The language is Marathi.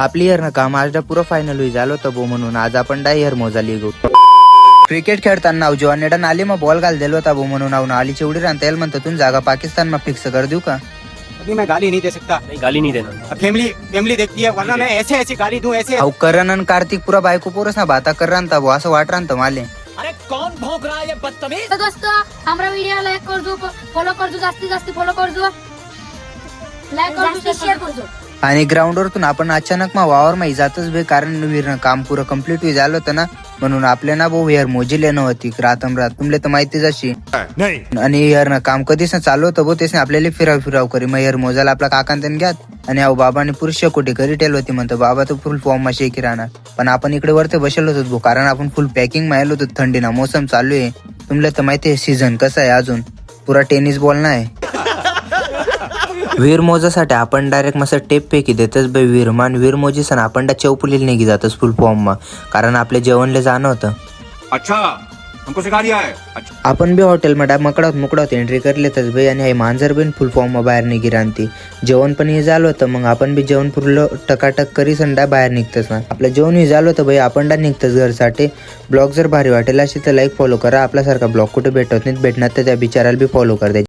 आपली हेर काम आज पुरं फायनल होई झालं होतं बो, म्हणून आज आपण हेर मोजाली गो. क्रिकेट खेळताना जेव्हा नेडन आली मग बॉल घाल दिलो होता बो, म्हणून आऊन आली चेवडी रांता येईल म्हणतो तुम जागा पाकिस्तान में फिक्स कर देऊ का. अभी मैं गाली नहीं दे सकता. नहीं, गाली नहीं देना. फैमिली देखती है, वरना मैं ऐसे ऐसी गाली दूं ऐसे. अहो करण आणि कार्तिक पुरा बायको पोरस ना बाता कर रांता बो, असं वाट रांता माले. अरे कौन भौंक रहा है ये बदतमीज. तो दोस्तों हमारा वीडियो लाइक कर दो, फॉलो कर दो, जास्ती फॉलो कर दो, लाइक कर दो, शेअर कर दो. आणि ग्राउंडवरतून आपण अचानक मग वावर माही जातच बे, कारण विहीर काम पुरं कम्प्लीट होई झालं होतं ना, म्हणून आपल्या ना भाऊ हेर मोजी लेणं होती रातमरात. तुमले तर माहितीच अशी. आणि हेर ना काम कधीच चालू होतं बो, तेच आपल्याला फिराव करी. मग हेर मोजायला आपला काकांत घ्यात आणि अहो बाबाने पुरुष कोटी करी टेल होती म्हणतो. बाबा तर फुल फॉर्म मा शेकी राहणार, पण आपण इकडे वरती बसलो होतो, कारण आपण फुल पॅकिंग मायलो होतो. थंडीना मोसम चालू आहे, तुमले तर माहिती आहे सीझन कसा आहे, अजून पुरा टेनिस बॉल नाही. वीर मोजासाठी आपण डायरेक्ट मस्त टेप पैकी देतच बाई वीर मान. वीर मोजीसन आपण चौपुलीला निघी जातच फुल फॉर्म मा, कारण आपल्या जेवणले जाणं होतं. अच्छा हमको सिखा दिया है. अच्छा आपण बी हॉटेल मध्ये मुकडात एंट्री करलेतच बाई, आणि मांजर बिन फुल फॉर्म मा बाहेर निघी रांती. जेवण पण हे झालं होतं, मग आपण बी जेवण पुरलं टकाटक करी संडा बाहेर निघतच ना. आपलं जेवण हे झालं होतं बाई, आपण डा निघतच घरसाठी. ब्लॉग जर भारी वाटेल असेल तर लाईक फॉलो करा. आपल्यासारखा ब्लॉग कुठे भेटत नाही, भेटणार तर त्या बिचाराला बी फॉलो कर द्या.